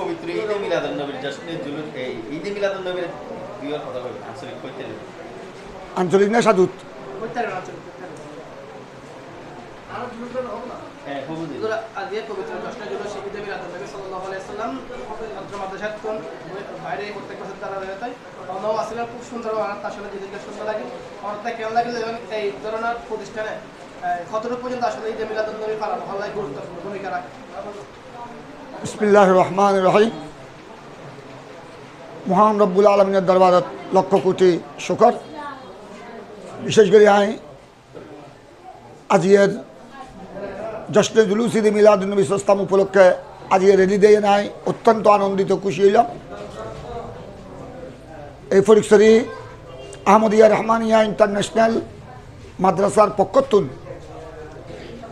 পবিত্র ঈদে মিলাদুন নবীর জশ্নে জুলুস এই ঈদে মিলাদুন নবীর বিয়ের কথা বলি আঞ্চলিক কইতে আঞ্চলিক না সাধুত হ্যাঁ হুজুর আজকে পবিত্র জশ্নে জুলুস ঈদে মিলাদুন নবী সাল্লাল্লাহু আলাইহি সাল্লাম ছাত্র মাদ্রাসার কোন বাইরে প্রত্যেক বছর তারা বের হয় অনও আসলে খুব সুন্দর আর তার সাথে যেদিকে সুন্দর লাগে আমার তা কেমন লাগে এবং এই ধরনের প্রতিষ্ঠানে কতটুকু পর্যন্ত আসলে ঈদে মিলাদুন নবী পালন হওয়ার গুরুত্বপূর্ণ ভূমিকা রাখে বিসমিল্লাহির রহমানির রহিম। মহান রব্বুল আলমিনের দরবারত লক্ষ কোটি শুকর। বিশেষ করে আজিয়ের জশ্নে জুলুস ঈদে মিলাদুন নবী ইসলাম উপলক্ষে আজিয়ে রেডি দিয়ে নাই অত্যন্ত আনন্দিত খুশি হইলাম। এই ফরিকছড়ি আহমদিয়া রহমানিয়া ইন্টারন্যাশনাল মাদ্রাসার পক্ষতুন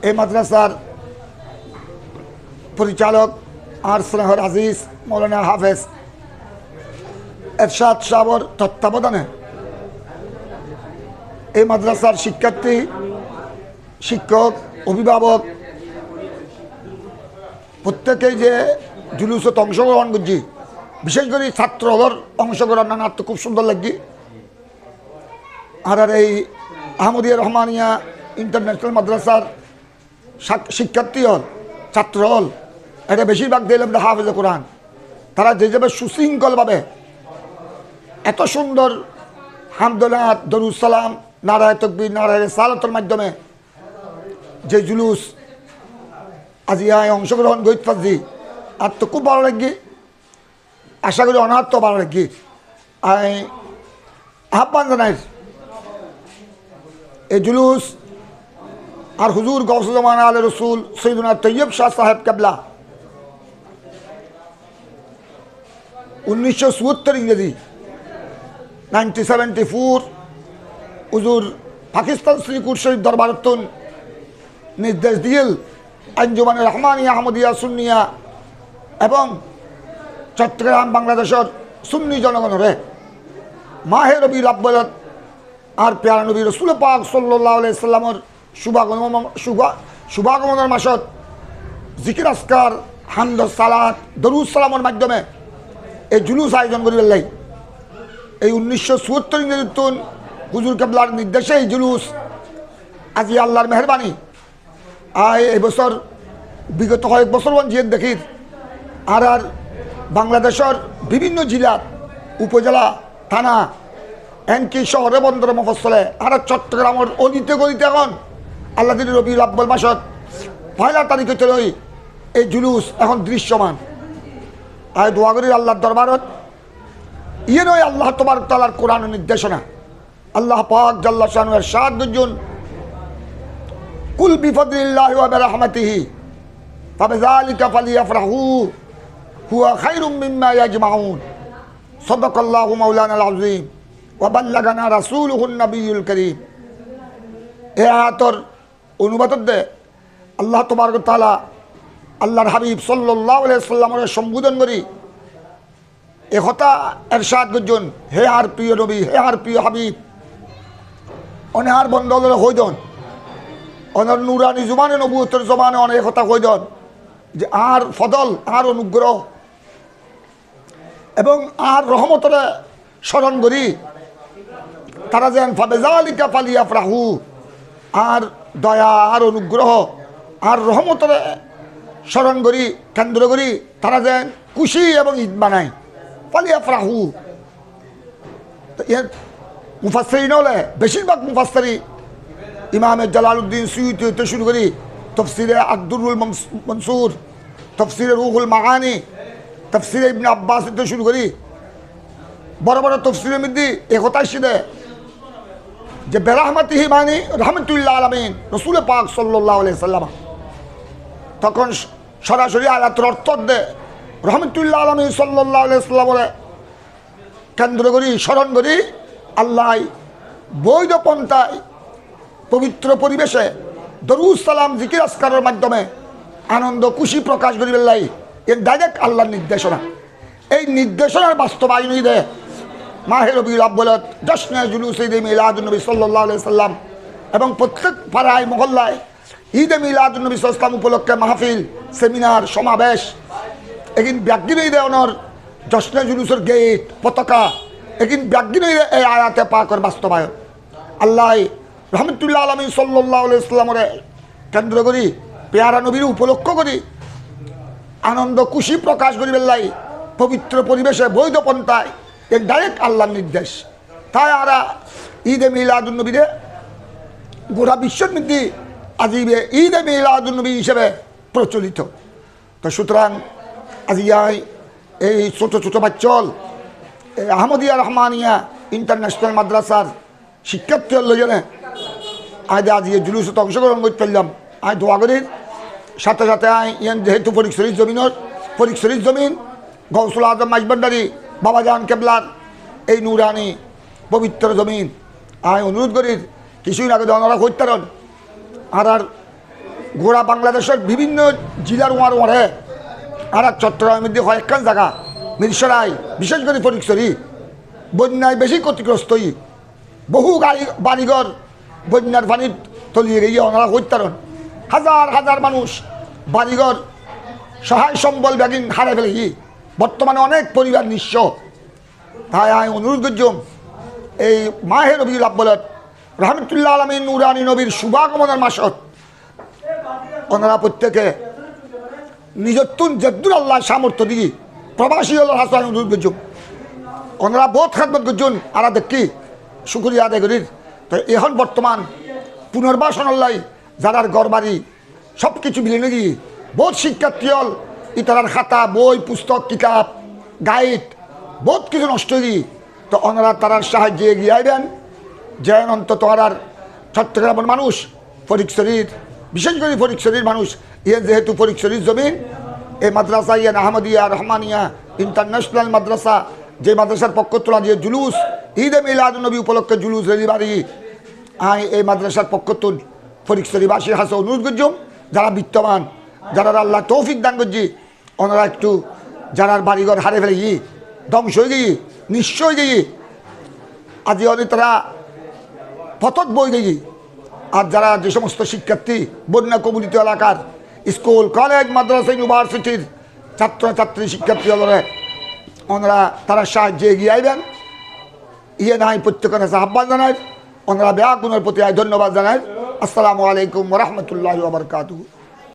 এই মাদ্রাসার পরিচালক আর স্নেহর আজিজ মৌলানা হাফেজ এরশাদ সাহর তত্ত্বাবধানে এই মাদ্রাসার শিক্ষার্থী, শিক্ষক, অভিভাবক প্রত্যেকেই যে জুলুসত অংশগ্রহণ করছি, বিশেষ করে ছাত্রদের অংশগ্রহণ নানাত্ম খুব সুন্দর লাগছে। আর এই আহমদিয়া রহমানিয়া ইন্টারন্যাশনাল মাদ্রাসার শিক্ষার্থী হল, ছাত্র হল, এটা বেশিরভাগ দিলাম হাফেজে কোরআন। তারা যেভাবে সুশৃঙ্খলভাবে এত সুন্দর হামদুলিল্লাহ, দরুদ সালাম, নারায়ে তাকবীর, নারায়ে রিসালাতের মাধ্যমে যে জুলুস আজি অংশগ্রহণ করতে পারছি, আর তো খুব ভালো লাগছে। আশা করি অনার তো ভালো লাগছে। আহ্বান জানাই এই জুলুস আর হুজুর গৌসুজ্জামান আলে রসুল সৈয়দুনা তৈয়ব শাহ সাহেব কেবলা 1974 ইংরেজি 1974 হুজুর পাকিস্তান শ্রীকুট শরীফ দরবারতুন নির্দেশ দিয়েল আঞ্জুমানে রহমানিয়া আহমদিয়া সুন্নিয়া এবং চট্টগ্রাম বাংলাদেশের সুন্নি জনগণরে মাহে রবিউল আউয়াল আর প্যারা নবী রসুল পাক সাল্লাল্লাহু আলাইহি সাল্লামের শুভাগমনের মাসত জিকির আসকার, হামদ সালাত, দরুদ সালামের মাধ্যমে এই জুলুস আয়োজন করি পেলাই। এই 1974 ইংরেজিতুন হুজুর কেবলার নির্দেশে এই জুলুস আজি আল্লাহর মেহরবানি এই বছর বিগত কয়েক বছর জিয়ে দেখির আর বাংলাদেশের বিভিন্ন জেলা, উপজেলা, থানা, এমনকি শহরে বন্দর মফস্বলে আর চট্টগ্রামের অলিতে গলিতে এখন আল্লাহ দিন রবিউল আউয়াল মাসত 1 তারিখে চলে এই জুলুস এখন দৃশ্যমান। আর দোয়া করি আল্লাহর দরবারত ইয়ে নয় আল্লাহ তাবারক তাআলার কোরআন নির্দেশনা আল্লাহ পাক জাল্লা শানহু ইরশাদ করছেন, কুল বিফদলিল্লাহি ওয়া বিরহমাতিহি ফাবিযালিকা ফালিয়াফরাহু হুয়া খায়রুম মিম্মা ইয়াজমাউন। সাদাকাল্লাহু মাওলানাল আযীম ওয়া বাল্লাগানা রাসূলুহুন নবিয়্যুল কারীম। এই আয়াতের অনুবাদ দে আল্লাহ তাবারক তাআলা আল্লাহর হাবিব সাল্লাল্লাহু আলাইহি সাল্লামের সম্বোধন করি একথা এরশাদ করছেন, হে আর প্রিয় নবী, হে আর প্রিয় হাবিব, অনেহার বন্ধলের হইদন অনর নুরানি জুবানে নবুয়তের জবানে অনেক কথা হইদন যে আর ফদল, আর অনুগ্রহ এবং আর রহমতরে স্মরণ করি তারা যেন ফাবিযালিকা ফালিয়াফরাহু, আর দয়া, আর অনুগ্রহ, আর রহমতরে স্মরণ করি, কেন্দ্র করি তারা যেন খুশি এবং ঈদ বানায়। ফালিয়াফরাহু তো এর মুফাসসিরিন হলে বেশিরভাগ মুফাসসিরি ইমামে জালালউদ্দিন সুয়ুতি হতে শুরু করি তফসিরে আদ-দুররুল মনসুর, তফসিরে রুহুল মাআনি, তফসিরে ইবনে আব্বাস হতে শুরু করি বড় বড় তফসিরের মধ্যে একতাই সিদে যে বেরহমাতিহি মানে রহমাতুল্লাহ আলামিন রসুল পাক সাল্লাল্লাহু আলাইহি সাল্লাম। তখন সরাসরি আয়াতের অর্থ দে রহমাতুল্লাহ আলামিন সাল্লাল্লাহু আলাইহি সাল্লামের কেন্দ্র করি, স্মরণ করি আল্লাহ বৈধ পন্থায় পবিত্র পরিবেশে দরুদ সালাম, জিকির আসকারের মাধ্যমে আনন্দ খুশি প্রকাশ করি বেলাই এর ডাইরেক্ট আল্লাহর নির্দেশনা। এই নির্দেশনার বাস্তবায়ন দে মাহে রবিউল আউয়াল জশ্নে জুলুস ঈদে মিলাদুন নবী সাল্লাল্লাহু আলাইহি সাল্লাম এবং প্রত্যেক পাড়ায় মহল্লায় ঈদে মিলাদুন নবী সাল্লাল্লাহু আলাইহি সাল্লাম উপলক্ষে মাহফিল, সেমিনার, সমাবেশ এগিন ব্যাগিনই দেওয়ানোর জশ্নে জুলুসের গেট পতাকা এগিন ব্যাগিনই এই আয়াতে পাকর বাস্তবায়ন আল্লাহ রহমতুল্লাহ আলমী সাল্লাল্লাহু আলাইহি সাল্লামের কেন্দ্র করি পেয়ারা নবীর উপলক্ষ করি আনন্দ খুশি প্রকাশ করি বেল্লাই পবিত্র পরিবেশে বৈধ পন্থায় এ ডাইরেক্ট আল্লাহর নির্দেশ তাই আরা ঈদে মিলাদুন্নবীরে গোটা বিশ্বর মধ্যে আজিবে ঈদে মিলাদুন্নবী হিসেবে প্রচলিত তো সুতরাং আজিয়াই এই ছোটো ছোটো বাচ্চল এই আহমদিয়া রহমানিয়া ইন্টারন্যাশনাল মাদ্রাসার শিক্ষার্থী লজনে আজ আজিয়ে জুলুসত অংশগ্রহণ করতে পারলাম আয় দোয়া করির সাথে সাথে আয় ইয়ান যেহেতু ফরিকশরীর জমিন গৌসুল আজম মাইজবান্ডারি বাবাজান কেবলার এই নুরানি পবিত্র জমিন আয় অনুরোধ করির কিছুই আগে ওনারা করতারন আর গোড়া বাংলাদেশের বিভিন্ন জেলার ওয়ারে আর চট্টগ্রামের মধ্যে কয়েকখান জায়গা মিরসরাই বিশেষ করে ফরিকশরী বন্যায় বেশি ক্ষতিগ্রস্তই বহু বাড়িঘর বন্যার পানির তলিয়ে গিয়ে ওনারা হত্যারণ হাজার হাজার মানুষ বাড়িঘর সহায় সম্বল ব্যাগিন হারে ফেলে বর্তমানে অনেক পরিবার নিঃস্ব তাই আমি অনুরোধ করছিলাম এই মাহে রবিউল আব্বালত রহমতুল্লাহ আলমিন নুরানি নবীর শুভাগমনের মাসত ওনারা প্রত্যেকে নিজতুন জেদ্দুর আল্লাহ সামর্থ্য দিয়ে প্রবাসী হল হাসান অনুরোধ করছুম ওনারা বহুত খেদমত করছুন আর দেখি শুক্রিয়া আদায় করির তো এখন বর্তমান পুনর্বাসন আল্লাহ যারার ঘর বাড়ি সব কিছু মিলে নাকি বহুত শিক্ষার্থী হল ইতারার খাতা বই পুস্তক কিতাব গাইড বহুত কিছু নষ্ট হয়ে তো ওনারা তারার সাহায্যে এগিয়ে আইবেন যে অন্তত আর চট্টগ্রামের মানুষ ফরিকশরীর বিশেষ করে ফরিকশরীর মানুষ ইয়ে যেহেতু ফরিকশরীর জমিন এই মাদ্রাসা ইয়ান আহমদিয়া রহমানিয়া ইন্টারন্যাশনাল মাদ্রাসা যে মাদ্রাসার পক্ষ তোলা যে জুলুস ঈদে মিলাদুন্নবী উপলক্ষে জুলুস রেলিবাড়ি আয় এই মাদ্রাসার পক্ষ তুল ফরিকশরীবাসীর হাসে অনুরোধ করছুম যারা বিত্তমান যারা আল্লাহ তৌফিক দান করছি ওনারা একটু যারা বাড়িঘর হারে ফেলে গিয়ে ধ্বংস হয়ে গিয়ে নিঃস্ব হয়ে গিয়ে আজি অনেক তারা পথক বই গিয়ে আর যারা যে সমস্ত শিক্ষার্থী বন্যা কমিউনিটি এলাকার স্কুল কলেজ মাদ্রাসা ইউনিভার্সিটির ছাত্রছাত্রী শিক্ষার্থী হলে ওনারা তারা সাহায্যে এগিয়ে আইবেন ইয়ে নাই প্রত্যেকের কাছে আহ্বান জানায় ওনারা ব্যাগুনের প্রতি ধন্যবাদ জানায় আসসালামু আলাইকুম রহমতুল্লাহ বারকাতুহু